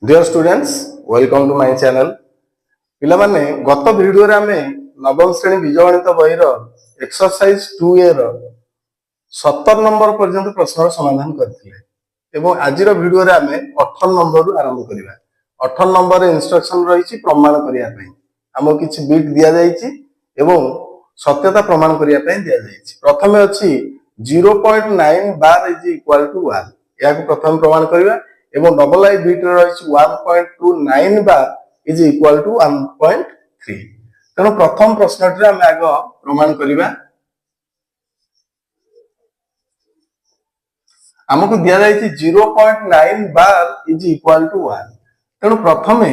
Dear students welcome to my channel पिलामाने गत video रे आमे नवम श्रेणी बीजगणित बही रो एक्सरसाइज 2a रो 70 नंबर पर्यंत प्रश्न समाधान करथिले एवं आज रो वीडियो रे आमे 18 नंबर रु आरंभ करिवा 18 नंबर रे इंस्ट्रक्शन रहिछि प्रमाण करिया पई हमो किछि बिट दिया जाइछि एवं सत्यता प्रमाण करिया पई दिया जाइछि प्रथमे अछि 0.9 बार इज इक्वल टू 1 या को प्रथम प्रमाण करिवा एवं डबल आई बिट रही 1.29 बार इज इक्वल टू 1.3 तेणु प्रथम प्रश्न आम आग प्रमाण करिवा आमको दिया जाइए 0.9 बार इज इक्वल टू 1 तेणु प्रथम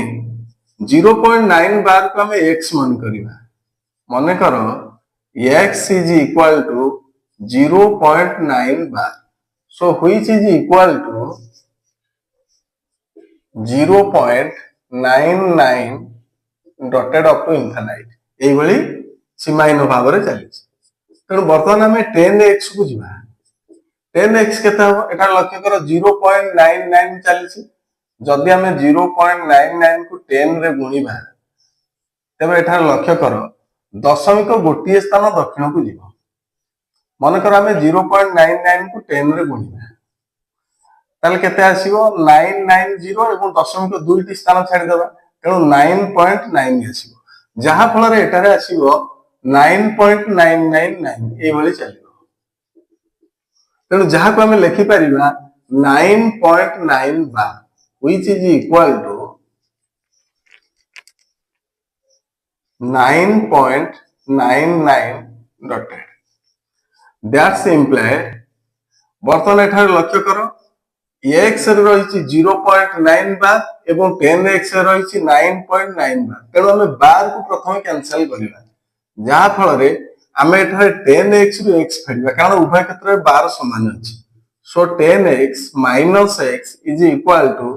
0.9 बार को आम x मन करिवा मन कर x is equal to 0.9 bar so which is equal to 0.99 dotted up to infinite एई भली सीमाहीन भाव रे चली तेणु बर्तमान आम 10x को जीवा 10x केते हो एटा लक्ष्य कर 0.99 चली जदि आम 0.99 को 10 रे गुणिबा तबे एटा लक्ष्य कर दशमिक गोटे स्थान दक्षिण को जीव मन कर आम 0.99 को 10 रे गुणिबा ताले केते आसीबो 990 एवं दशमिक दुईटी स्थान छाड़ी देबा तेणु 9.9 आसीबो जहा फल रे एटारे आसीबो 9.999 ए भली चलिबो तेणु जहा को हम लिखि परिबा 9.9 bar which is equal to 9.99 dotted that's imply बर्तमान एठारे लक्ष्य करो x रही 0.9 बार एवं 10x रही 9.9 बार तेणु आम बार को प्रथम कैंसल करवा जहा फल रे आम एठारे 10x रु x फेरिबा कारण उभय क्षेत्र में बार समान अछि so 10x minus x is equal to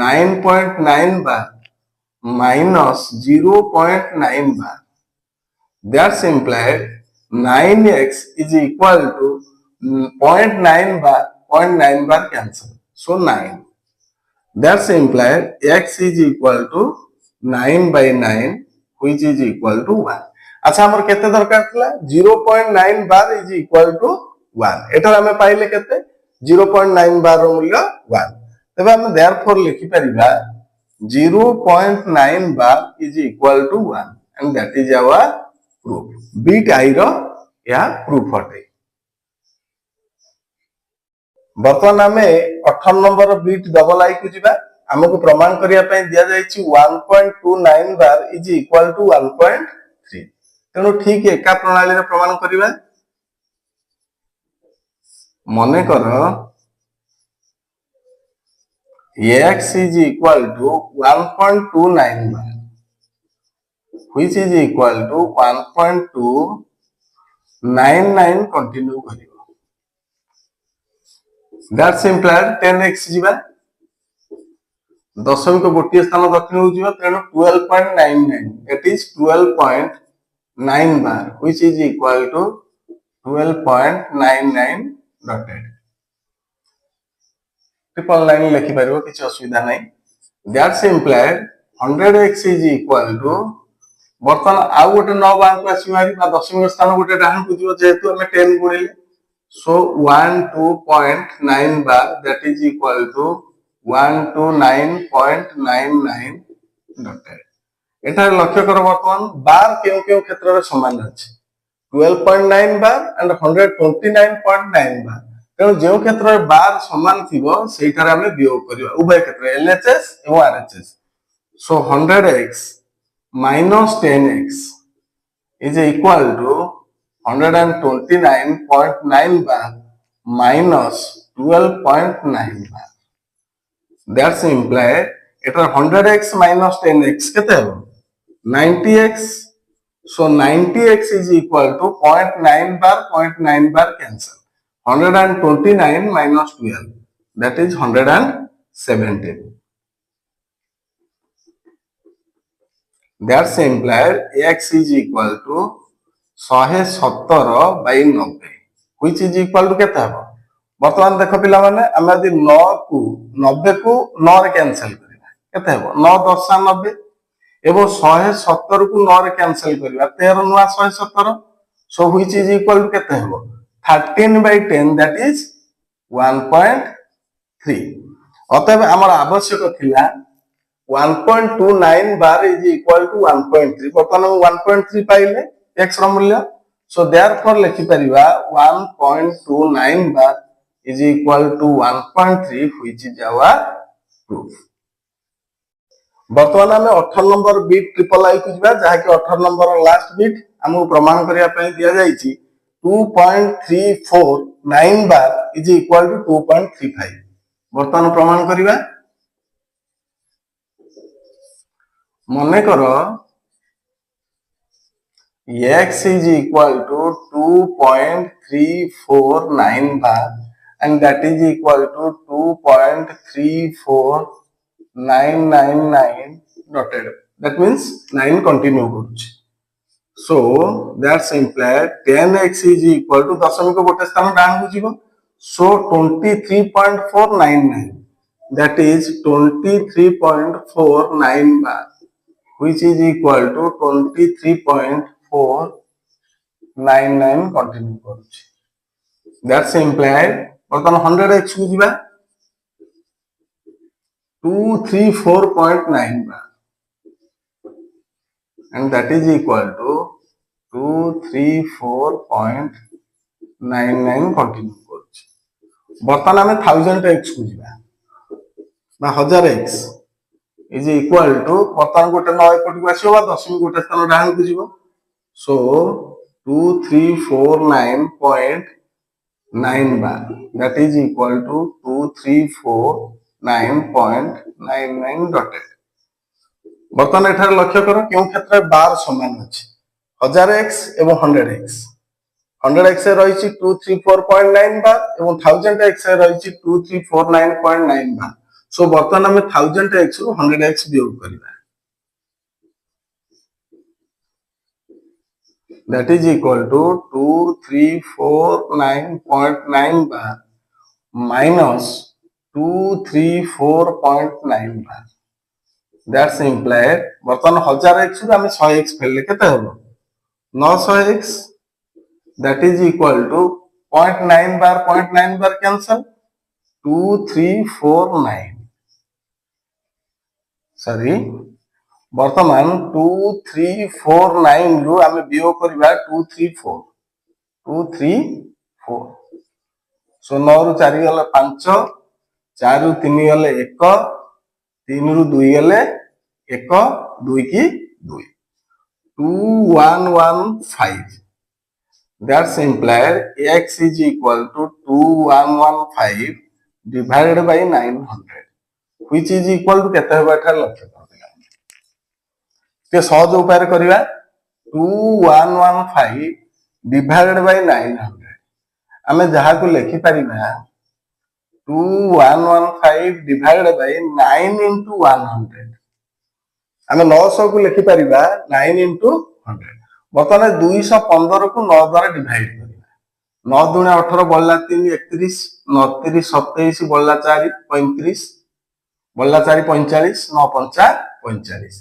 9.9 bar minus 0.9 bar that's implied 9x is equal to 0.9 bar 0.9 bar cancel so 9 that's implied x is equal to 9 by 9 which is equal to 1 अच्छा हमर केते दरकार थला 0.9 बार is equal to 1 एटा हमें पाइले केते 0.9 बार रो मूल्य 1 तबे हम therefore लिखि परिबा 0.9 बार is equal to 1 and that is our proof bit I रो या proof हटे बर्तमान आम 18 नंबर बीट डबल आई को जीवा हमको प्रमाण करिया पई दिया जाइछि 1.29 बार इज इक्वल टू 1.3 तेणु ठीक एका प्रणाली रे प्रमाण करिवा मने कर x is equal to 1.29 bar which is equal to 1.299 continue करियो That's implied 10x जीवा दशमिक गोटे स्थान दक्षिण को जीवा तेणु 12.99 it is 12.9 bar which is equal to 12.99 dotted triple line लिखि परिबो किछ असुविधा नै That's implied 100x is equal to बर्तमान आउ गोटे 9 बार को आसीबारी बा दशमिक स्थान गोटे डाहन को जीवो जेहेतु हमें 10 गुणिले so 129 bar that is equal to 129.99 dotted एटा लक्ष्य कर बर्तमान बार केउ केउ क्षेत्र रे समान अछि 12.9 बार एंड 129.9 बार तेणु जो क्षेत्र रे बार समान थिबो सेठारे हमें वियोग करिवा उभय क्षेत्र LHS एवं RHS so 100x minus 10x is equal to 129.9 bar minus 12.9 bar that's implied Etah 100x minus 10x केते हो 90x so 90x is equal to 0.9 bar 0.9 bar cancel 129 minus 12 that is 117 that's implied x is equal to 117 by 90 which is equal to केते हो बर्तमान देख पिला माने हम यदि 9 को 90 को 9 रे कैंसिल करिबा केते हेबो 9 10 90 एवं 117 को 9 रे कैंसिल करबा 13 नुआ 117 so which is equal to केते हेबो 13/10 दैट इज 1.3 अतएव हमर आवश्यक थिला 1.29 बार इज इक्वल टू 1.3 बर्तमान 1.3 पाइले x रो मूल्य सो देयरफॉर लिखि परिबा 1.29 bar is equal to 1.3 which is our proof बर्तमान आम 18 नंबर बिट ट्रिपल आई को जा जहाँकि 18 नंबर लास्ट बिट आमको प्रमाण करने दि जाए 2.349 बार इज इक्वल टू 2.35 बर्तमान प्रमाण करवा मन कर x is equal to 2.349 bar and that is equal to 2.34999 dotted. That means 9 continue କରୁଛି. So that's implied 10x is equal to दशमिक गोटे स्थान डाण को जीव. So 23.499 that is 23.49 bar which is equal to 23.499 continue କରୁଛି. That's implied बर्तमान 100x को जीवा 234.9 bar and that is equal to 234.99 continue କରୁଛି. बर्तमान आमे 1000x को जीवा बा 1000x is equal to बर्तमान गोटे 9 एपट को आसीबो बा दशमिक गोटे स्थान डाण को जीवो सो 2349.9 बार that is equal to 2349.99 dotted बर्तमान एठार लक्ष्य करो क्यों क्षेत्र बार समान अछि 1000x एवं 100x 100x रही 234.9 बार एवं 1000x रही 2349.9 बार सो बर्तमान आम 1000x रु 100x वियोग करबा that is equal to 2349.9 bar minus 234.9 bar that's implied बर्तमान 1000x रु आम 100x फेलले केते हबो 900x that is equal to 0.9 bar cancel 2349 sorry बर्तमान 2349 रु आम वियोग करबा 234 सो 9 रु 4 गले 5 4 रु 3 गले 1 3 रु 2 गले 1 2 की 2 2115 that's implied x is equal to 2115 divided by 900 which is equal to केते होबा एठा लक्ष्य करदिला ते सहज उपाय करबा 2115 divided by 900 आमे जहा को लिखि परिबा 2115 divided by 9 into 100 आमे 900 को लिखि परिबा 9 into 100 बर्तमान 215 को 9 द्वारा डिवाइड करबा 9 दुणे 18 बल्ला 3 31 29 27 बल्ला 4 35 बल्ला 4 45 9 5 45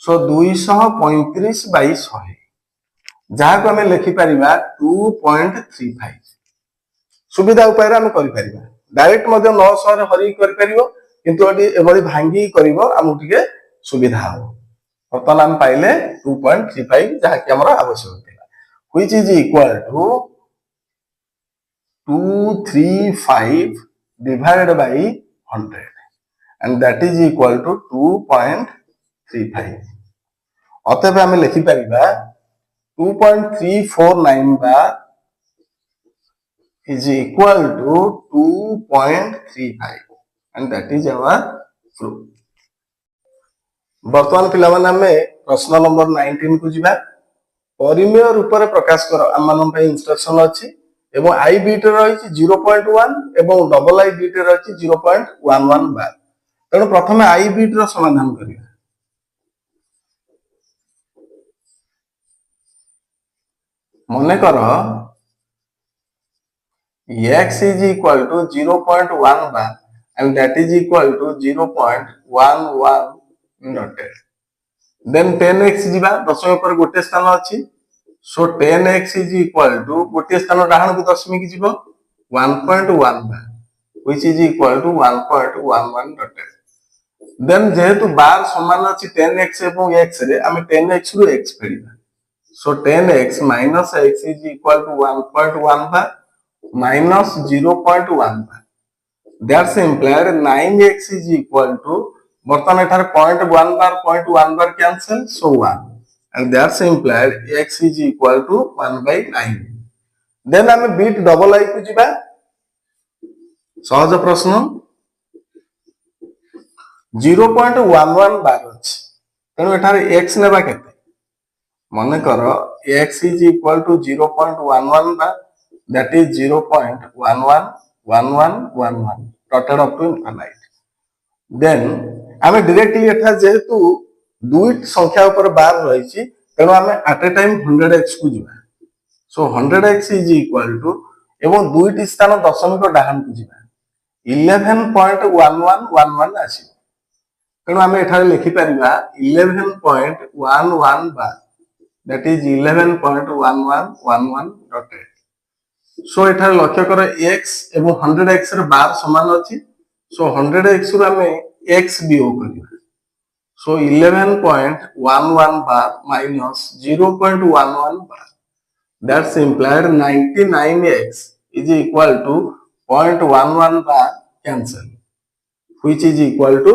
सो 235 by 100 जहा को हमें लिखि परिबा 2.35 सुविधा उपाय रे हम करि परिबा डायरेक्ट मध्ये 900 रे हरि करि परिबो किंतु एटी एबळी भांगी करिवो हमु टिके सुविधा हो बर्तमान हम पाइले 2.35 जहा कि हमर आवश्यक थिला which is equal to 235 divided by 100 and that is equal to 2.35 अतः हमें लिखि परिबा 2.349 बार is equal to 2.35 and that is our proof बर्तमान पिला माने हमें प्रश्न नंबर 19 को जिबा परिमेय रूप रे प्रकाश कर आमान पे इंस्ट्रक्शन अछि एवं आई बीट रही 0.1 एवं डबल आई बीट रही 0.11 बार तेणु प्रथम आई बीट रो समाधान करिया मने कर x is equal to 0.1 bar and that is equal to 0.11 dotted. Then 10x ଯିବା ଦଶମିକ ପରେ ଗୋଟେ ସ୍ଥାନ ଅଛି, so 10x is equal to ଗୋଟେ ସ୍ଥାନ ଡାହାଣକୁ ଦଶମିକ ଯିବ 1.11 which is equal to 1.11 dotted. Then ଯେହେତୁ ବାର ସମାନ ଅଛି 10x ଏବଂ x ରେ ଆମେ 10x ରୁ x ଫେରିବା, so 10x minus x is equal to 1.11 minus 0.11. That's implied 9x is equal to बर्तमान एठार 0.1 bar cancel, so 1, and that's implied x is equal to 1/9. Then आमे बीट डबल आई को जिबा, सहज प्रश्न 0.11 बार अछि, तेणु एठार x नेबा केते, मने करो x is equal to 0.11 bar, that is 0.111111 dotted up to infinite. Then आमे डायरेक्टली एठा जेहेतु दुईट संख्या ऊपर बार रही, तेणु आमे एट ए टाइम 100x को जिबा, सो 100x इज इक्वल टू एवं दुईट स्थान दशमिक डाहान को जिबा 11.1111 आसी, तेणु आमे एठा लिखि परिबा 11.11 बार, दैट इज 11.1111 डॉटेड. सो एठा लक्ष्य कर x एवं 100x रे बार समान अछि, सो 100x रु आमे x वियोग करिबा, सो 11.11 बार minus 0.11 bar, that's implied 99x is equal to 0.11 bar cancel, which is equal to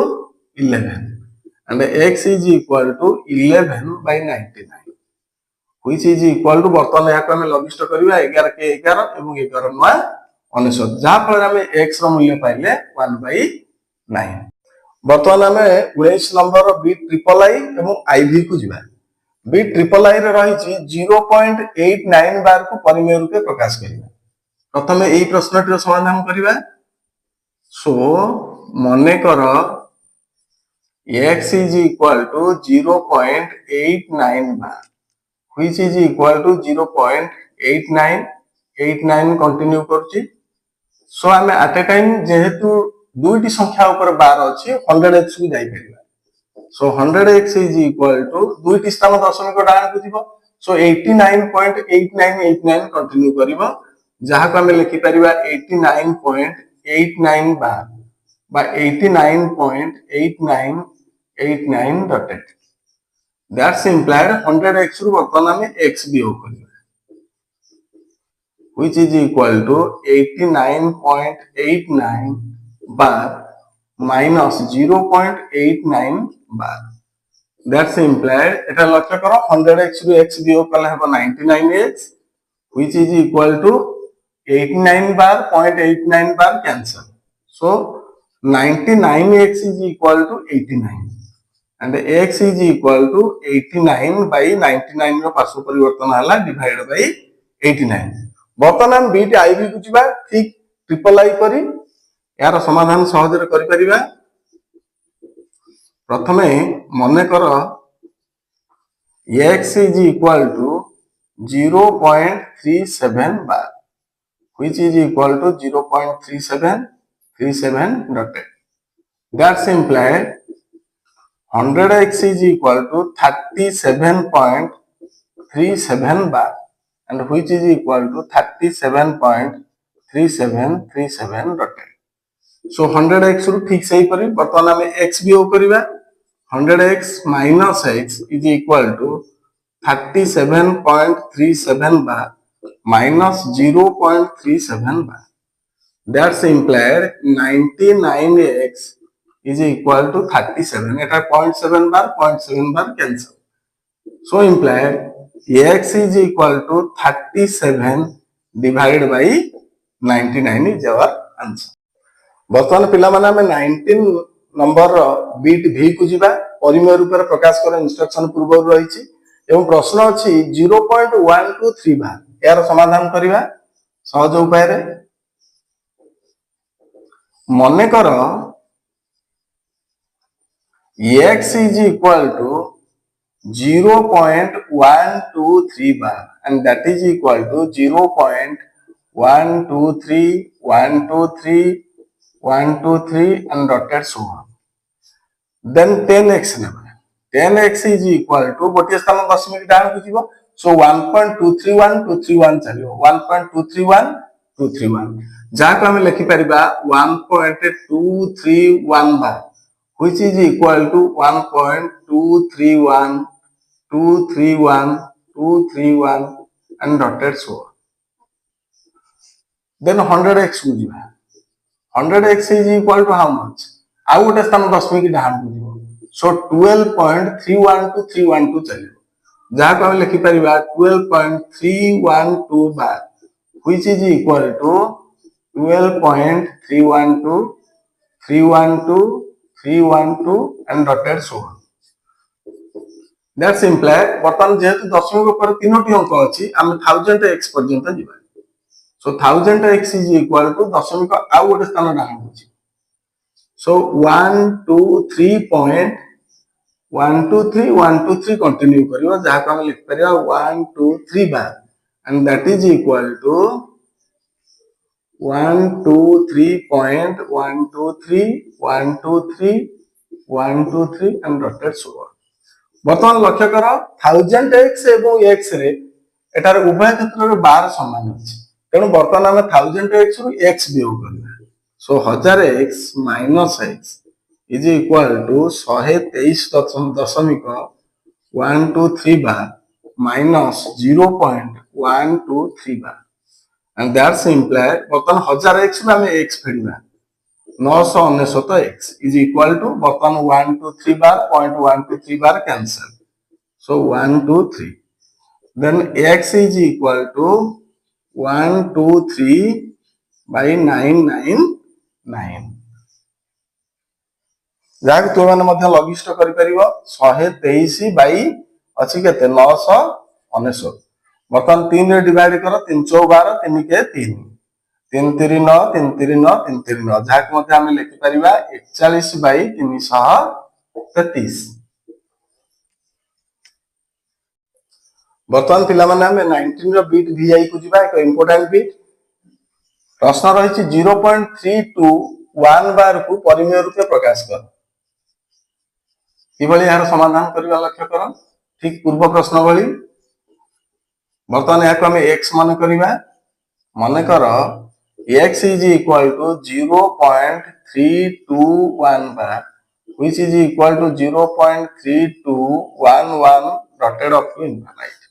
11, and x is equal to 11/99, which is equal to बर्तमान या को हमें लघिष्ठ करिबा 11 के 11 एवं 11 9 19, जहा फल हमें x रो मूल्य पाइले 1/9. बर्तमान आमे 19 नंबर बी ट्रिपल आई एवं आईवी को जिबा. बी ट्रिपल आई रे रही 0.89 बार को परिमेय रूपे प्रकाश करिबा. प्रथमे एई प्रश्नटिर समाधान करिबा. सो मने करो x is equal to 0.89 bar, which is equal to 0.89 continue करछि. सो आमे एट ए टाइम जेहेतु दुईटी संख्या ऊपर बार अछि 100x को जाई परिबा, सो 100x is equal to दुईटी स्थान दशमिक डाहान को जिवो, सो 89.8989 कंटिन्यू करिवो, जहा को हमें लिखि परिबा 89.89 बार बा 89.8989 डॉटेड. दैट्स implied 100x रु बर्तमान हमें x वियोग करिबा, which is equal to 89.89 bar minus 0.89 bar. That's implied एटा लक्ष्य करो 100x रु x वियोग कले हबो 99x, which is equal to 89 bar 0.89 bar cancel, so 99x is equal to 89, and x is equal to 89/99 रो पार्श्व परिवर्तन हला डिवाइड बाय 89. बर्तमान हम बीटी आईवी को जिबा, ठीक ट्रिपल आई करी यार समाधान सहज रे करि परिबा. प्रथमे मने करो x is equal to 0.37 bar, which is equal to 0.3737 dotted. That's implied 100x is equal to 37.37 bar, and which is equal to 37.3737 dotted. So 100x रु ठीक सही परि बर्तमान हमें x वियोग करिबा. 100x minus x is equal to 37.37 bar minus 0.37 bar. That's implied 99x is equal to 37. Etah 0.7 bar cancel. So implied x is equal to 37 divided by 99 is our answer. बर्तमान पिला माने हमें 19 नंबर बीट भी को जिबा, परिमेय रूप रे प्रकाश कर इंस्ट्रक्शन पूर्व रही छि एवं प्रश्न अछि 0.123 बार. यार समाधान करिबा सहज उपाय रे. मने करो x is equal to 0.123 bar, and that is equal to 0.123 1 2 3 and dotted so on. Then 10x नेबे 10x is equal to गोटे स्थान दशमिक डाण को जीवो सो 1.231231 चलियो 1.231231 जाको हम लिखि परिबा 1.231 बार which is equal to 1.231231 and dotted so on. Then 100x को जीवा 100x is equal to how much? आउ गोटे स्थान दशमिक डाण को जीवो सो 12.312312 चलियो जाको हम लिखि परिबा 12.312 बार which is equal to 12.312 and dotted so on. That's simple. बर्तमान जेहेतु दशमिक पर तीनोटी अंक अछि हम 1000x पर्यंत जीवा सो 1000x is equal to दशमिक आउ गोटे स्थान डाण अछि सो 123 कंटिन्यू करियो जहा को हम लिख परिया 123 बार and that is equal to 123.123 and dotted so on. बर्तमान लक्ष्य कर 1000x एवं x रे एटार उभय क्षेत्र रे 12 समान अछि तेनु बर्तमान हम 1000x रु x वियोग करबा सो 1000x minus x is equal to 123.123 bar minus 0.123 bar and that's implied बर्तमान 1000x में हम x फेडिबा 999x is equal to बर्तमान 123 बार 0.123 बार cancel so 123 then x is equal to 123 by 999 जाक तो माने मध्य लघिष्ठ करि परिबो 123 बाई अछि केते 999 बर्तमान 3 रे डिवाइड करो 3 4 12 3 के 3 3 3 9 3 3 9 3 3 9 जाक मध्य हम लिखि परिबा 41 बाई 333 बर्तमान पिला माने हम 19 रो बिट vi को जिबा एक इंपोर्टेंट बिट प्रश्न रहिछि 0.321 बार को परिमेय रूपे प्रकाश कर किबळी यार समाधान करबा लक्ष्य कर ठीक पूर्व प्रश्न भली बर्तमान या को हम x मान करबा माने कर x is equal to 0.321 bar which is equal to 0.3211 dotted up to infinite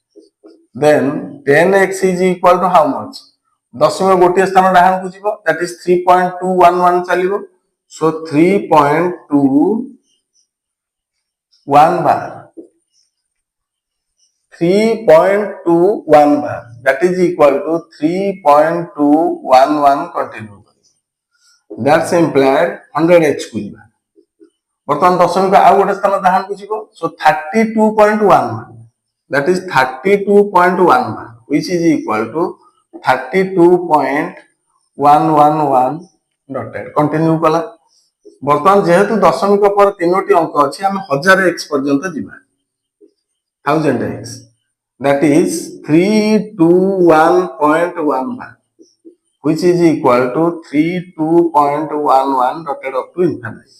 then 10x is equal to how much दशमिक गोटे स्थान डाहन को जीवो that is 3.211 चलिबो so 3.21 bar 3.21 bar that is equal to 3.211 continue that's implied 100h को जीवा बर्तमान दशमिक आ गोटे स्थान डाहन को जीवो so 32.1 that is 32.1 which is equal to 32.111 dotted continue कला बर्तमान जेहेतु दशमिक पर तीनोटी अंक अछि हम 1000x पर्यंत जीवा 1000x that is 321.1 which is equal to 32.11 dotted up to infinite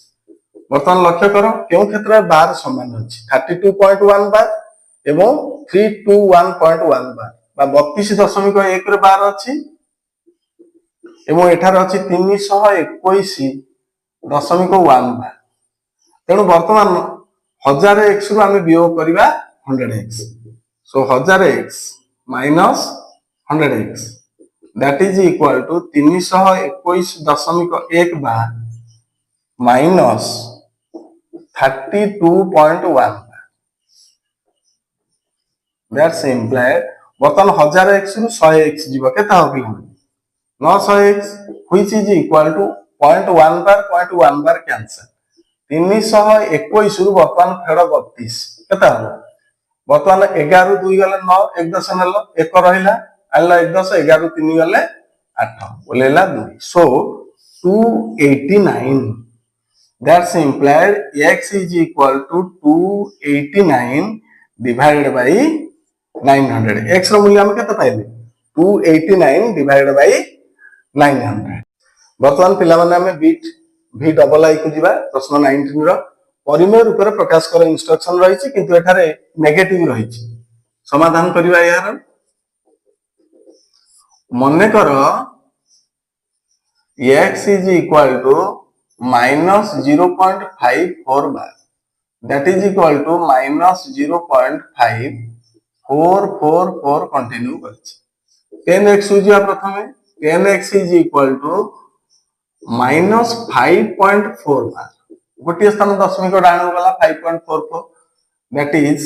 बर्तमान लक्ष्य करो केउ क्षेत्र में बार समान अछि 32.1 बार एवं 321.1 बार 32.1 रे बार अछि एवं एठार अछि 321.1 बार तेणु वर्तमान 1000x रु हम वियोग करबा 100x so 1000x minus 100x that is equal to 321.1 bar minus 32.1 that's implied बर्तमान 1000x रु 100x जीवा केता हो कि 900x which is equal to 0.1 bar cancel 321 रु बर्तमान फेड़ 32 केता हो बर्तमान 11 2 गले 9 1 10 नेल 1 रहिला आला 1 10 11 3 गले 8 बोलेला 2 so 289 that's implied x is equal to 289 divided by 900 x रो मूल्य हम केते पाइले 289 divided by 900 बर्तमान पिला माने हमें बीट भी डबल आई को जीवा प्रश्न 19 रो परिमेय रूप में प्रकाश कर इंस्ट्रक्शन रही किंतु एठारे नेगेटिव रही समाधान करबा यार मने कर x is equal to minus 0.54 bar that is equal to minus 0.5444 continue करछि 10x हो जिया प्रथमे 10x is equal to minus 5.4 bar गोटे स्थान दशमिक डाण गला 5.44 that is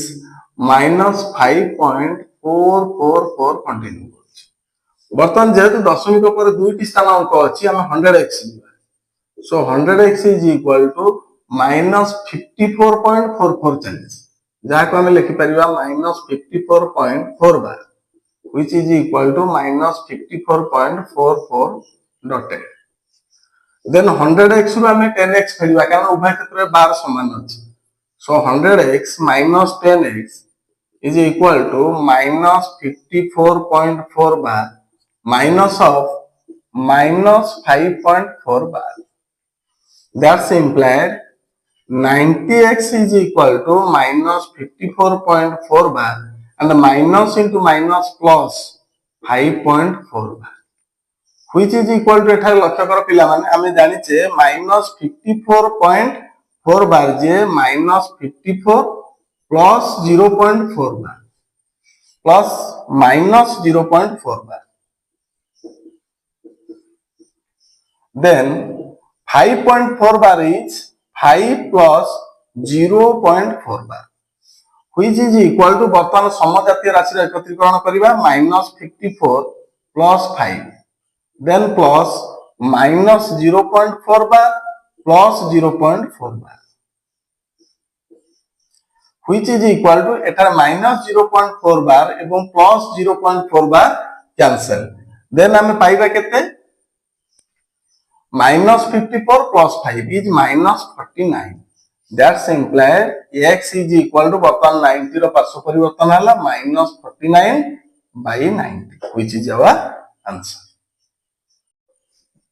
minus 5.444 कंटिन्यू करछि बर्तमान जेहेतु दशमिक पर दुईटी स्थान अंक अछि हम 100x लिबा सो 100x is equal to minus 54.44 चलिछि जहा को हम लिखि परिबा minus 54.4 bar which is equal to minus 54.44 dotted then 100x रो हमें 10x फेडिबा कारण उभय क्षेत्र बार समान अछि so 100x minus 10x is equal to minus 54.4 bar minus of minus 5.4 bar that's implied 90x is equal to minus 54.4 bar and minus into minus plus 5.4 bar which is equal to एठार लक्ष्य कर पिला माने आमे जानि छे minus 54.4 bar J minus 54 plus 0.4 bar plus minus 0.4 bar then 5.4 bar is 5 plus 0.4 bar which is equal to वर्तमान समजातीय राशि एकत्रीकरण करिबा minus 54 plus 5 then plus minus 0.4 bar plus 0.4 bar which is equal to एठार minus 0.4 bar एवं plus 0.4 bar cancel then हमें पाइबा केते minus 54 plus 5 is minus 49 that's implied x is equal to वर्तमान 90 रो पार्श्व परिवर्तन हला minus 49 by 90 which is our answer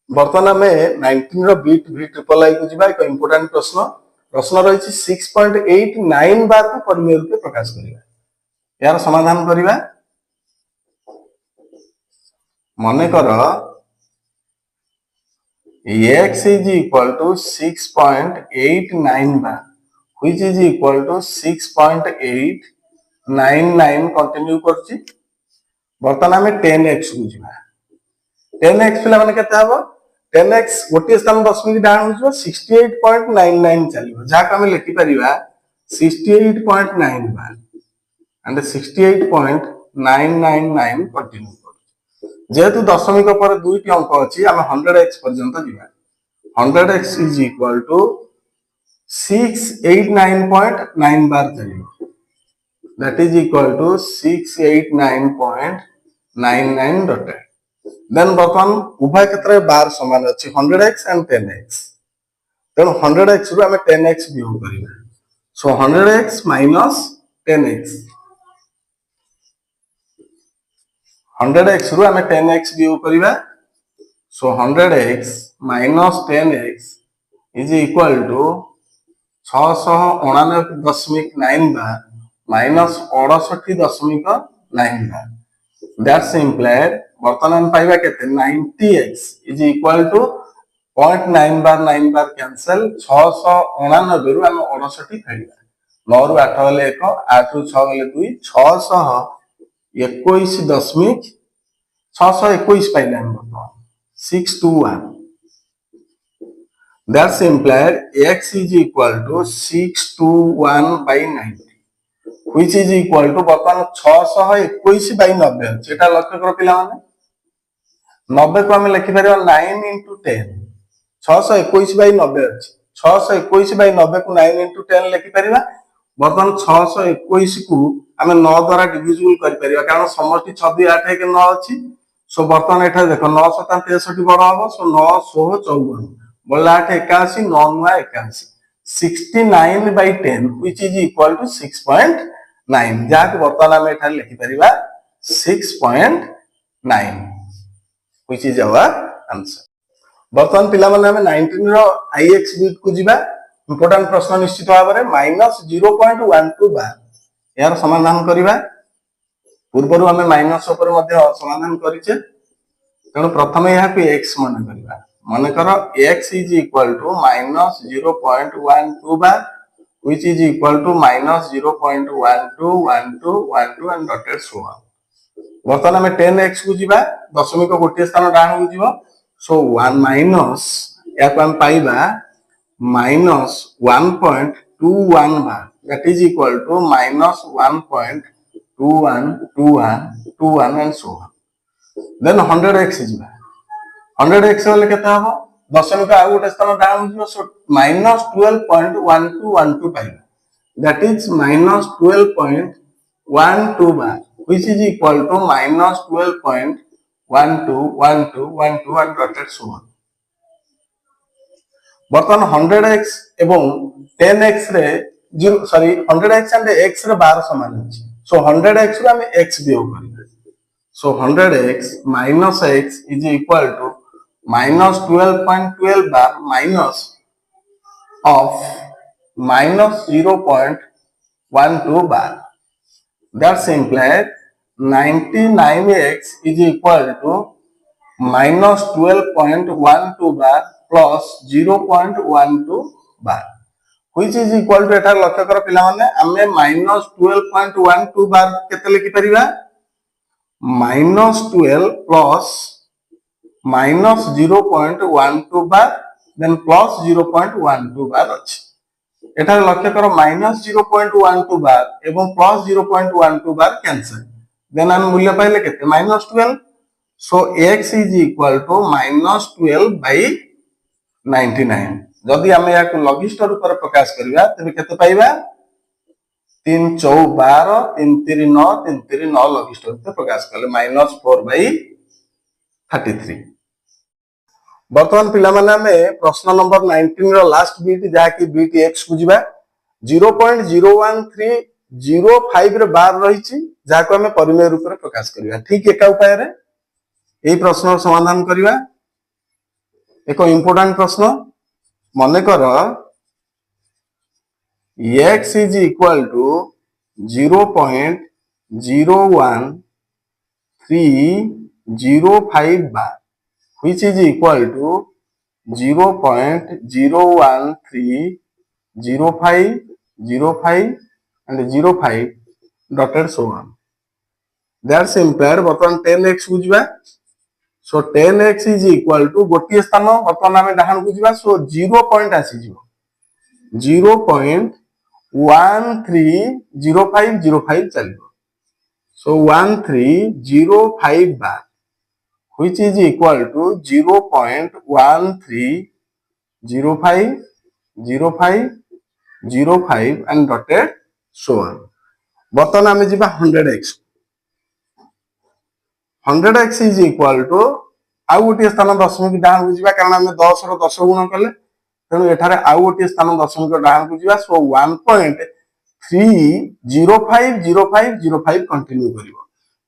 वर्तमान में 19 रो बीट v ट्रिपल आई को जिबा एक इंपोर्टेंट प्रश्न रही 6.89 बार को परिमेय रूप प्रकाश करिबा यार समाधान करिबा मने कर x is equal to 6.89 bar which is equal to 6.899 continue करछि वर्तमान में 10x को जिबा 10x पिला माने केते हबो 10x गोटे स्थान दशमिक डाण हो 68.99 चलिबो जा हम लिखि परिबा 68.9 बार and 68.999 कंटिन्यू कर जेहेतु दशमिक पर दुईटी अंक अछि हम 100x पर्यंत जिबा 100x is equal to 689.9 bar चलिबो that is equal to 689.99 dotted then वर्तमान उभय क्षेत्र बार समान अछि 100x and 10x then 100x रो हमें 10x वियोग करिबा so 100x minus 10x 100x रो हमें 10x वियोग करिबा so 100x minus 10x is equal to 699.9 bar minus 68.9 bar that's implied वर्तमान पाइबा केते 90x is equal to 0.9 bar 9 bar cancel 689 रु हम 68 फेडिबा 9 रु 8 गले 1 8 रु 6 गले 2 621 पाइले हम वर्तमान 621 that's implied x is equal to 621 by 90 which is equal to वर्तमान 621 by 90 जेटा लक्ष्य कर पिला माने 90 को हम लिखि परिबा 9 into 10 621 by 90 अछि 621 by 90 को 9 into 10 लिखि परिबा वर्तमान 621 को हम 9 द्वारा डिविजिबल करि परिबा कारण समष्टि 6 2 8 1 9 अछि सो वर्तमान एठा देखो 9 7 63 बड़ हबो सो 9 16 54 बल्ला 8 81 9 9 81 69 by 10 which is equal to 6.9 जाक वर्तमान हम एठा लिखि परिबा 6.9 which is our answer बर्तमान पिला माने हमें 19 रो आईएक्स बिट को जिबा इंपोर्टेंट प्रश्न निश्चित भाव में -0.12 बार यार समाधान करिबा पूर्वरु हमें माइनस ऊपर मध्य समाधान करिचे तेणु प्रथम यहाँ को x मन करिबा मन कर x is equal to -0.12 bar which is equal to -0.121212 and dotted so on. बर्तमान हमें 10x को जीवा दशमिक गोटे स्थान डाण को जीव सो 1 माइनस या को हम पाइबा -1.21 बार that is equal to -1.212121 and so on. Then 100x जीवा 100x वाले केते हबो दशमिक आ गोटे स्थान डाण को जीव सो -12.1212 पाइबा that is -12.12 bar which is equal to -12.121212 and dotted so on. बर्तमान 100x एवं 10x रे 100x and x रे 12 समान अछि सो 100x रे हम x वियोग करिबा सो 100x minus x is equal to -12.12 bar minus of -0.12 bar that implies 99x is equal to -12.12 bar plus 0.12 bar which is equal to एठार लक्ष्य कर पिला माने हमें -12.12 बार केते लिखि परिबा -12 plus -0.12 बार then plus 0.12 बार अछि एठार लक्ष्य कर -0.12 बार एवं प्लस 0.12 बार कैंसिल देन हम मूल्य पाइले केते -12 सो x इज इक्वल टू -12/99 जदि हम या को लघिष्ठ रूप रे प्रकाश करिया तबे केते पाइबा 3 4 12 3 3 9 3 3 9 लघिष्ठ रूप रे प्रकाश करले -4/33 बर्तमान पिला माने हमें प्रश्न नंबर 19 रो लास्ट बीट जहा कि बीट x को जिबा 0.01305 रे बार रहिछि जहा को हमें परिमेय रूप रे प्रकाश करिया ठीक एका उपाय रे एई प्रश्न समाधान करिवा एक इंपोर्टेंट प्रश्न माने कर x is equal to 0.01305 bar which is equal to 0.01305 and 05 dotted so on. That's implied बर्तमान 10x को जिबा so 10x is equal to गोटे स्थान बर्तमान हमें डाहन को जिबा so 0 पॉइंट आसी जिवो 0.130505 चलिबो so 1305 bar which is equal to 0.13050505 and dotted so on. बर्तमान हमें जिबा 100x 100x is equal to आउ गोटे स्थान दशमिक डाहन को जिबा कारण हमें 10 रो 10 गुण करले तेनु एठारे आउ गोटे स्थान दशमिक डाहन को जिबा सो 1.3050505 कंटिन्यू करिवो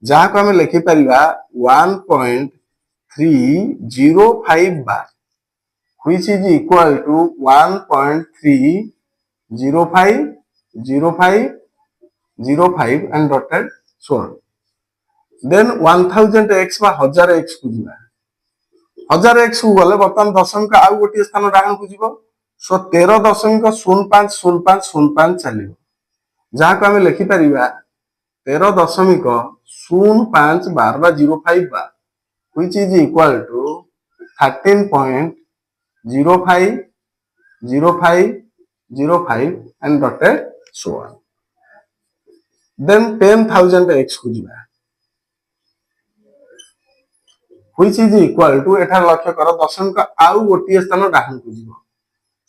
जहा को हमें लिखि परिबा 1.305 बार which is equal to 1.3050505 and dotted so on. Then 1000x बा 1000x को जिबा 1000x को गले बर्तमान दशमिक आउ गोटे स्थान डाहन को जिवो सो 13.050505 चलिवो जहा को हमें लिखि परिबा 13.05 बार बा 05 बार which is equal to 13.050505 and dotted so on. Then 10,000x को जिबा which is equal to एठार लक्ष्य कर दशमिक आउ गोटे स्थान डाहन को जिवो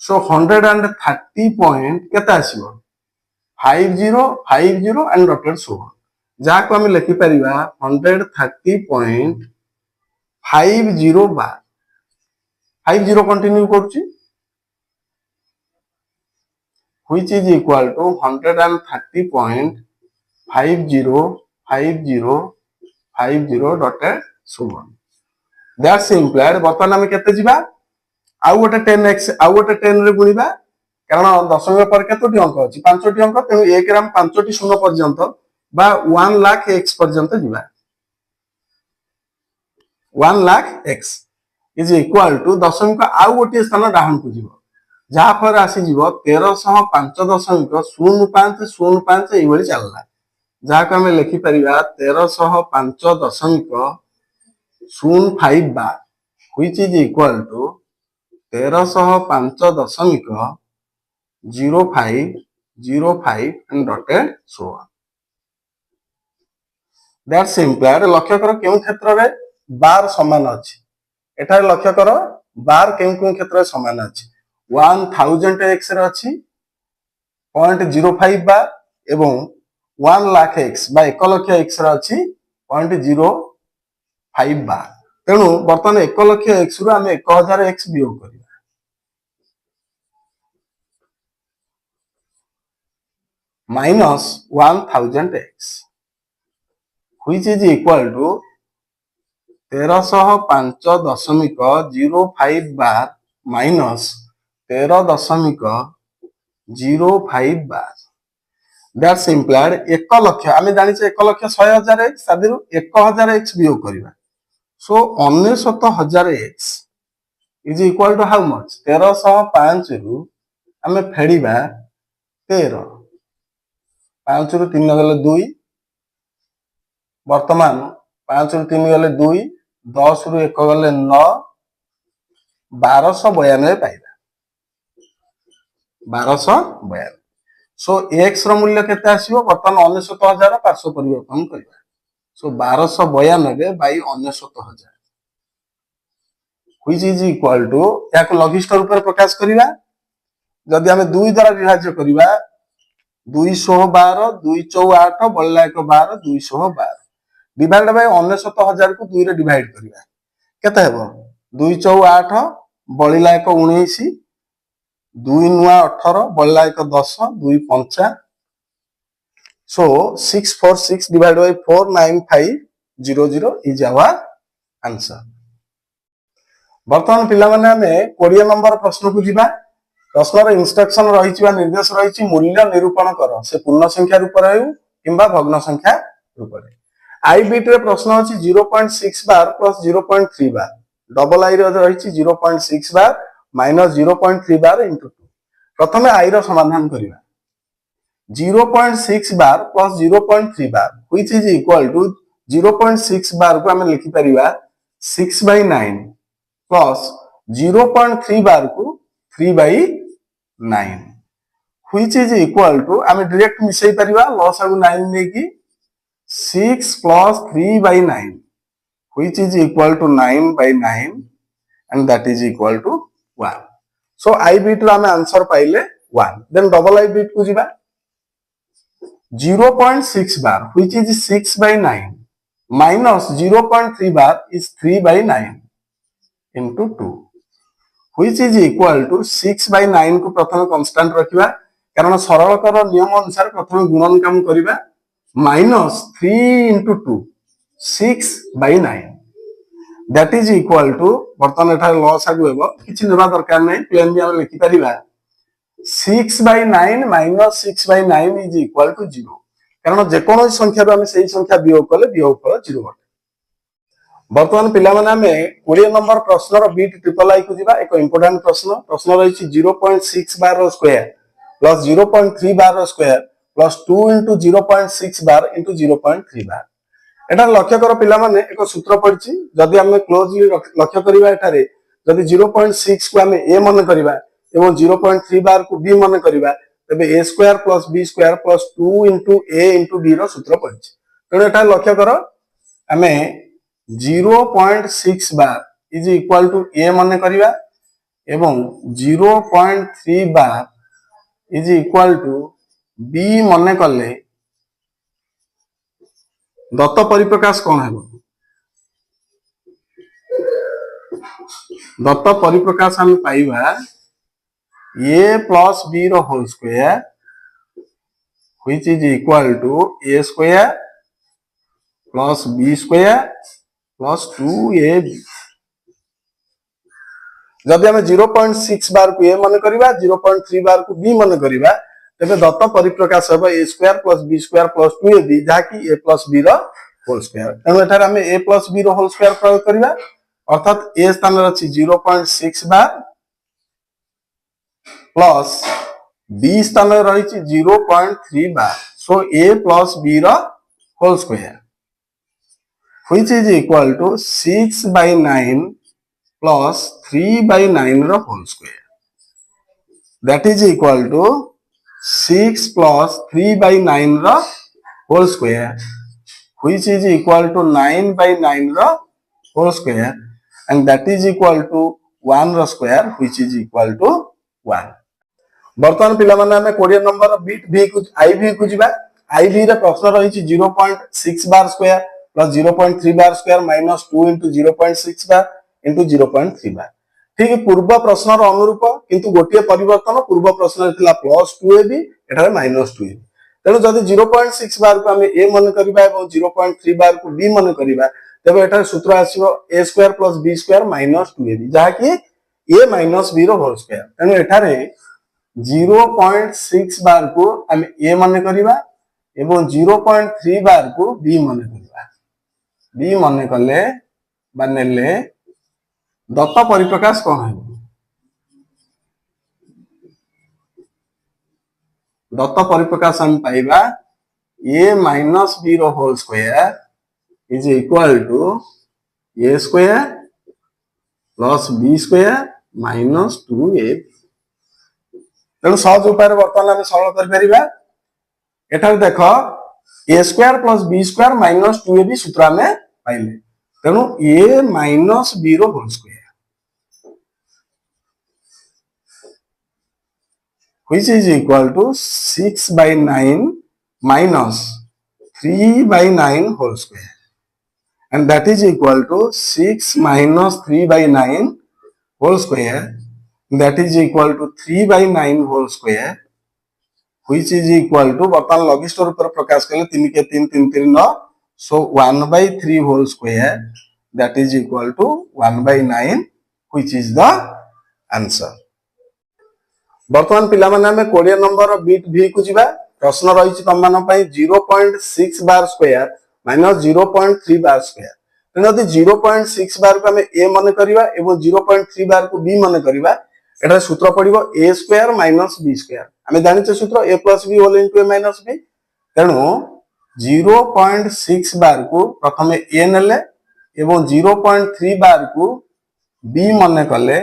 so 130 पॉइंट केते आसीबो 5050 and dotted so on जहा को हम लिखि परिबा 130.50 बार 50 कंटिन्यू करछि which is equal to 130.505050 dotted so on. That's implied बर्तमान हमें केते जिबा आउ गोटे 10x आउ गोटे 10 रे गुणिबा कारण दशमिक पर केतोटी अंक अछि 5टी अंक तेणु 1 रे हम 5टी शून्य पर्यंत बा 1 लाख x पर्यंत जिबा 1 lakh x is equal to दशमिक आउ गोटे स्थान डाउन को जिवो जहा पर आसी जिवो 1305.0505 एई भली चलला जहा को हम लिखि परिबा 1305.05 bar which is equal to 1305.0505 and dotted so on. That's implied लक्ष्य करो केउ क्षेत्र रे बार समान अछि एठारे लक्ष्य करो बार केउ क्षेत्र रे समान अछि 1000x रे अछि 0.05 बार एवं 1 लाख x बा 1 लाख x रे अछि 0.05 बार तेणु वर्तमान 1 लाख x रु हम 1000 x वियोग करिबा minus 1000x which is equal to 1305.05 bar minus 13.05 bar that's implied 1 lakh आमे जानि छे 1 लाख 100,000 x सादिरु 1000 x वियोग करिबा so 99000x is equal to how much 1305 रु आमे फेडिबा 13 5 रु 3 गले 2 वर्तमान 5 रु 3 गले 2 10 रु 1 गले 9 1292 पाइबा 1292 सो x रो मूल्य केते आसीबो वर्तमान 99000 पार्श्व परिवर्तन करबा so 1292 by 99000 which is equal to याक लघिष्ठ रूप रे प्रकाश करिबा जदि हमें 2 द्वारा विभाज्य करिबा 212 2 4 8 बल्ला 1 12 212 डिवाइड बाय 99000 को 2 रे डिवाइड करिबा केते हेबो 2 4 8 बलिला 1 19 2 नुआ 18 बल्ला 1 10 2 5 so 646 divided by 49500 is our answer वर्तमान पिला माने हमें 20 नंबर प्रश्न को जिबा प्रश्नर इंस्ट्रक्शन रहिछि बा निर्देश रहिछि मूल्य निरूपण कर से पूर्ण संख्या रूप रे किंबा भग्न संख्या रूप रे आई बिट रे प्रश्न अछि 0.6 बार प्लस 0.3 बार डबल आई रे रहिछि 0.6 बार माइनस 0.3 बार इनटू 2 प्रथमे आई रो समाधान करिबा 0.6 bar plus 0.3 bar which is equal to 0.6 bar को हम लिखि परिबा 6/9 प्लस 0.3 बार को 3/9 which is equal to हम डायरेक्ट मिसै परिबा लॉस आगु 9 ने की 6 plus 3/9 which is equal to 9/9 and that is equal to 1 so I bit रो हम आंसर पाइले 1 then double I bit को जिबा 0.6 bar which is 6/9 minus 0.3 bar is 3/9 into 2 which is equal to 6/9 को प्रथम constant रखिबा कारण सरल कर नियम अनुसार प्रथम गुणन काम करिबा minus 3 into 2 6/9 that is equal to वर्तमान एठा लॉस आगु हेबो किछि नेबा दरकार नै प्लेन भी हम लिखि परिबा 6/9 minus 6/9 is equal to 0 कारण जे कोनो संख्या हम सेही संख्या वियोग कले वियोग फल 0 बटे वर्तमान पिला माने हमें 20 नंबर प्रश्न रो बीट ट्रिपल आई को जिबा एक इंपोर्टेंट प्रश्न रहिछि 0.6 बार रो स्क्वायर प्लस 0.3 बार रो स्क्वायर प्लस 2 into 0.6 बार into 0.3 बार एटा लक्ष्य करो पिला माने एक सूत्र पड़छि जदि हम क्लोजली लक्ष्य करिबा एटारे जदि 0.6 को हम a मन करिबा एवं 0.3 बार को b मन करिबा तबे a square plus b square plus 2 into a into b रो सूत्र पड़छि तेणु एटा लक्ष्य करो हमें 0.6 bar is equal to a मन करिबा एवं 0.3 bar is equal to b मन कले दत्त परिप्रकाश कौन है दत्त परिप्रकाश हम पाइबा a प्लस b रो whole square which is equal to a square plus b square plus 2ab जदि आम 0.6 बार को ए मन करिबा 0.3 बार को बी मन करिबा तेबे दत्त परिप्रकाश हेबो A square plus B square plus 2ab जाकी ए प्लस बी रो होल स्क्वायर। तेणु एठारे आम ए प्लस बी रो होल स्क्वायर प्रयोग करिबा अर्थात ए स्थान रे अछि 0.6 बार प्लस बी स्थान रे रहिछि 0.3 bar. So A plus B रो whole square which is equal to 6 by 9 plus 3 by 9 रो whole square that is equal to 6 plus 3 by 9 रो whole square which is equal to 9 by 9 रो whole square and that is equal to 1 रो square which is equal to 1। वर्तमान पिला माने हमें 20 number bit v को iv को जिबा iv रे प्रश्न रहिछि 0.6 bar square plus 0.3 bar square minus 2 into 0.6 बार into 0.3 बार। ठीक पूर्व प्रश्न रो अनुरूप किंतु गोटिए परिवर्तन पूर्व प्रश्न थिला प्लस 2ab एठारे माइनस 2ab। तेणु जदि 0.6 बार को हमें a मन करिबा एवं 0.3 बार को b मन करिबा तबे एठारे सूत्र आसीबो a square plus b square minus 2ab जहा कि a माइनस b रो होल स्क्वायर। तेणु एठारे 0.6 बार को हमें a मन करिबा एवं 0.3 बार को b मन करिबा। b मन कले बनेले दत्त परिप्रकाश कौन है? दत्त परिप्रकाश हम पाइबा a माइनस b रो whole square is equal to a square plus b square minus 2ab। तेणु सहज उपाय बर्तमान आम सरल कर परिबा। एठार देख a square plus b square minus 2ab सूत्र आम पाइले। तेणु a माइनस b रो whole square which is equal to 6 by 9 minus 3 by 9 whole square and that is equal to 6 minus 3 by 9 whole square that is equal to 3 by 9 whole square which is equal to बर्तमान लघिष्ठ रूप प्रकाश कले 3 के 3 3 3 9 so 1 by 3 whole square that is equal to 1 by 9 which is the answer। वर्तमान पिला माने हमें 20 number bit v को जिबा। प्रश्न रहिछि तम मान पई 0.6 bar square minus 0.3 bar square. तेन यदि 0.6 बार को हमें a मन करिबा एवं 0.3 बार को b मन करिबा एटा सूत्र पड़िबो a square minus b square. हमें जानिछे सूत्र a plus b whole into a minus b। तेनु 0.6 बार को प्रथमे a नेले एवं 0.3 बार को b मन कले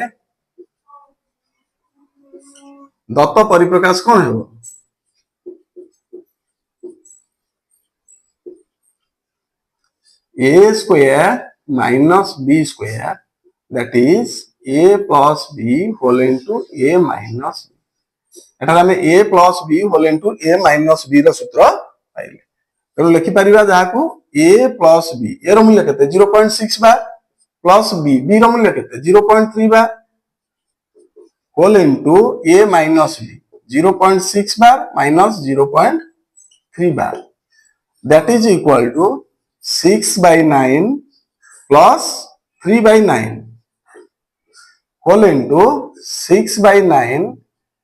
दत्त परिप्रकाश कौन है? a square minus b square that is a plus b whole into a minus b। एटा हमें a plus b whole into a minus b रो सूत्र पाइले। तेणु लिखि परिबा जहा को a प्लस b ए रो मूल्य केते 0.6 बार प्लस b रो मूल्य केते 0.3 bar whole into a minus b 0.6 bar minus 0.3 bar that is equal to 6 by 9 plus 3 by 9 whole into 6 by 9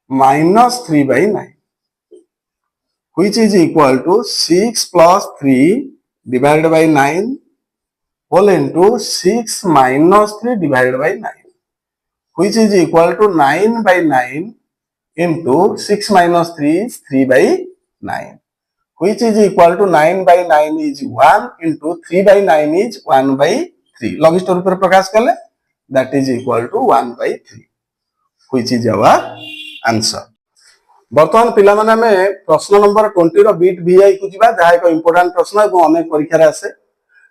minus 3 by 9 which is equal to 6 plus 3 divided by 9 whole into 6 minus 3 divided by 9 which is equal to 9 by 9 into 6 minus 3 is 3 by 9 which is equal to 9 by 9 is 1 into 3 by 9 is 1 by 3 लघिष्ठ रूप में प्रकाश कले that is equal to 1 by 3 which is our answer। वर्तमान पिला माने हमें प्रश्न number 20 रो bit vi को जिबा जहा एक इंपोर्टेंट प्रश्न एवं अनेक परीक्षा रे आसे।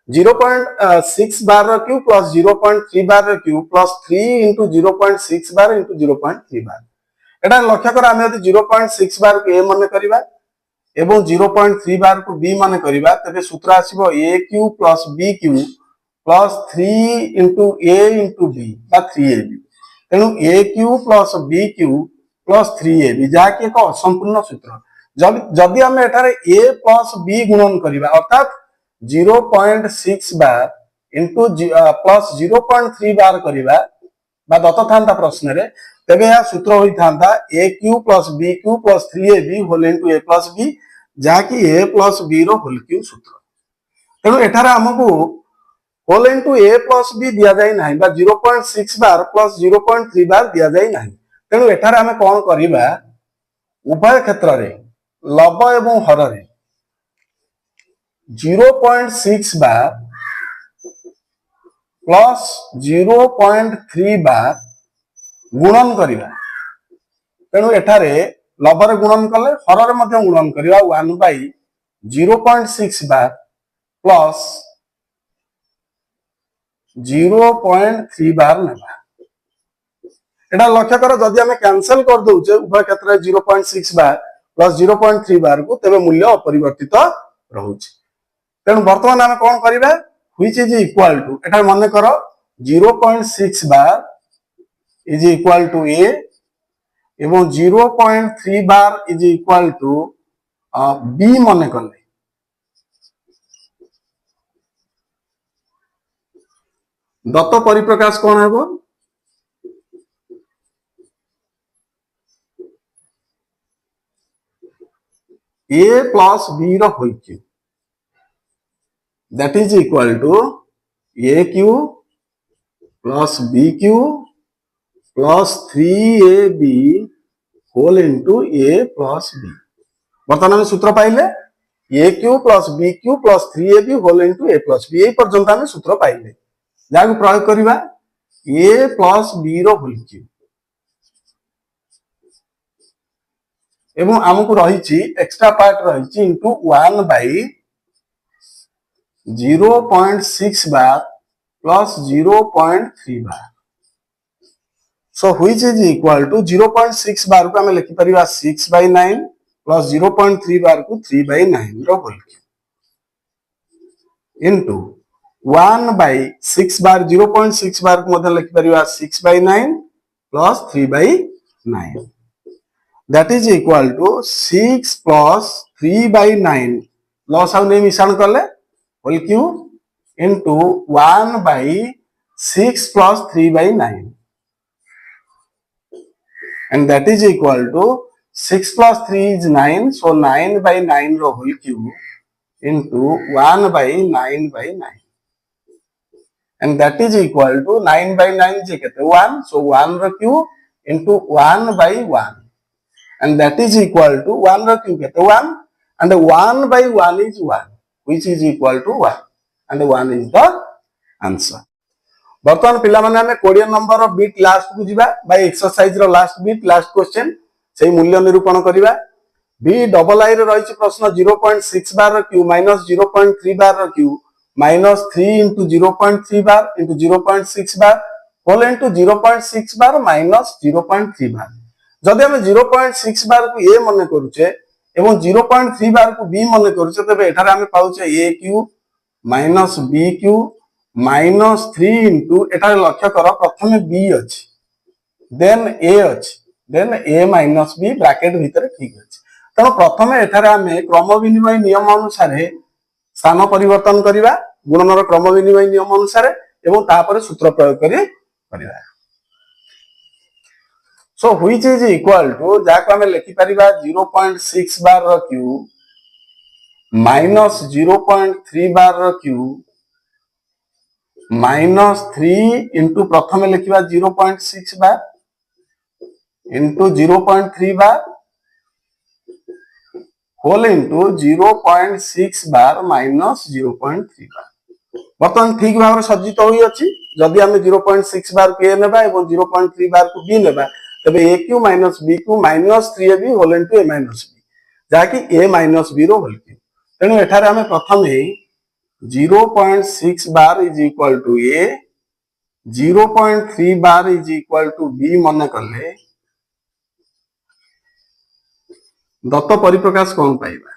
0.6 बार रो क्यूब प्लस 0.3 बार रो क्यूब प्लस 3 into 0.6 बार into 0.3 बार। एटा लक्ष्य कर आमे यदि 0.6 बार को a मन करिबा एवं 0.3 बार को b मन करिबा तबे सूत्र आसीबो a cube plus b cube plus 3 into a into b बा 3ab। तेनु a cube plus b cube plus 3ab जहा कि एक असंपूर्ण सूत्र। जदि हम एठारे a प्लस b गुणन करिबा अर्थात 0.6 बार into प्लस 0.3 बार करिबा बा दत्त था प्रश्न रे तेबे या सूत्र होई थांता a cube plus b cube plus 3ab whole into a plus b जाकी a प्लस b रो होल क्यू सूत्र तेणु एठारे हमकु whole into a plus b दिया जाय नाही बा 0.6 बार प्लस 0.3 बार दिया जाय नाही तेणु एठारे हमें कोन करिबा उभय क्षेत्र रे लब एवं हर रे 0.6 बार प्लस 0.3 बार गुणन करिबा तेणु एठारे लबरे गुणन कले हर रे मध्य गुणन करिबा 1 बाय 0.6 बार प्लस 0.3 बार नेबा एटा लक्ष्य कर जदि हमें कैंसिल कर दउचे उभय क्षेत्र 0.6 बार प्लस 0.3 बार को तेबे मूल्य अपरिवर्तित रहउची तेणु वर्तमान हमें कोन करिबा व्हिच इज इक्वल टू एटा माने करो 0.6 bar is equal to a एवं 0.3 bar is equal to b माने करले दत्त परिप्रकाश कोन हेबो a प्लस b रो होई Q that is equal to aq plus bq plus 3ab whole into a plus b बर्तमान हम सूत्र पाइले aq plus bq plus 3ab whole into a plus b एई पर्यंत हम सूत्र पाइले जाको प्रयोग करिबा a plus b रो होल क्यू एवं हमकु रहिछि एक्स्ट्रा पार्ट रहिछि into 1 by 0.6 bar plus 0.3 bar so which is equal to 0.6 bar को हमें लिखि परिबा 6 by 9 plus 0.3 बार को 3 by 9 रो whole into 1 by 6 bar 0.6 bar को मध्य लिखि परिबा 6 by 9 plus 3 by 9 that is equal to 6 plus 3 by 9 loss आउ ने मिश्रण करले whole cube into 1 by 6 plus 3 by 9 and that is equal to 6 plus 3 is 9 so 9 by 9 रो whole cube into 1 by 9 by 9 and that is equal to 9 by 9 जे केते 1 so 1 रो cube into 1 by 1 and that is equal to 1 रो cube केते 1 and 1 by 1 is 1 which is equal to 1 and 1 is the answer वर्तमान पिला माने हमें 20 number रो bit last को जिबा बाय एक्सरसाइज रो लास्ट बिट लास्ट क्वेश्चन सेही मूल्य निरूपण करिबा बी डबल आई रे रहिछि प्रश्न 0.6 बार रो क्यू माइनस 0.3 बार रो क्यू माइनस 3 into 0.3 बार into 0.6 बार होल into 0.6 बार माइनस 0.3 बार जदि हम 0.6 बार को a माने करूचे एवं 0.3 बार को b माने करूचे तबे एठारे हम पाउचे a cube minus b cube minus 3 into एठारे लक्ष्य कर प्रथम b अछि देन a अछि then a minus b bracket भीतर ठीक अछि तनो प्रथम एठारे हम क्रम विनिमय नियम अनुसार स्थान परिवर्तन करिवा गुणनर क्रम विनिमय नियम अनुसार एवं तापर सूत्र प्रयोग करिवा so which is equal to जाको हम लिखि परिबा 0.6 बार रो q माइनस 0.3 बार रो q माइनस 3 into प्रथम लिखिबा 0.6 बार into 0.3 bar whole into 0.6 bar minus 0.3 बार बर्तमान ठीक भाव सज्जित होई अछि जदि हम 0.6 बार के नेबा एवं 0.3 बार को b नेबा तबे a cube minus b cube minus 3ab whole into a minus b जाकी a माइनस b रो होल क्यू तेनु एठारे हम प्रथम 0.6 bar is equal to a 0.3 bar is equal to b माने करले दत्त परिप्रकाश कोन पाइबा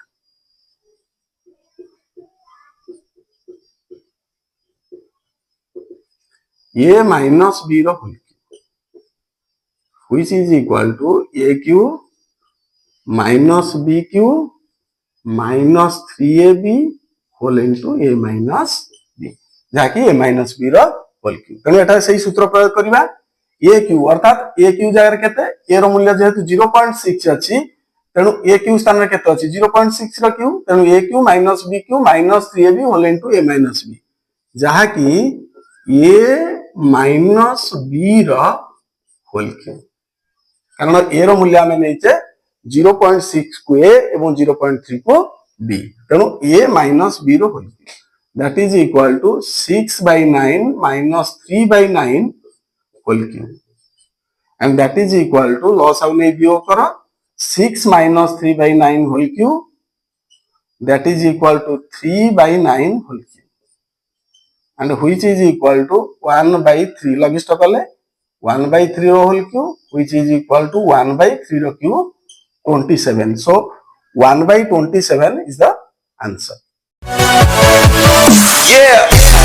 a माइनस b रो whole which is equal to aq minus bq minus 3ab whole into a minus b जाकी a minus b रो whole cube तने एटा सही सूत्र प्रयोग करिबा ए क्यू अर्थात ए क्यू जगह केते ए रो मूल्य जेहेतु 0.6 अछि तेणु ए क्यू स्थान रे केते अछि 0.6 रो क्यू तेणु A cube minus B cube minus 3ab whole into A minus B जहा कि ए माइनस बी रो होल क्यू कारण ए रो मूल्य आमे नैचे 0.6 को ए एवं 0.3 को बी तेणु ए माइनस बी रो whole cube that is equal to 6/9 minus 3/9 whole cube and that is equal to loss of nebio karo 6 minus 3/9 whole cube that is equal to 3/9 whole cube and which is equal to 1/3 लगिष्ट कले 1/3 whole cube which is equal to 1/3 cube 27 so 1/27 is the answer. Yeah.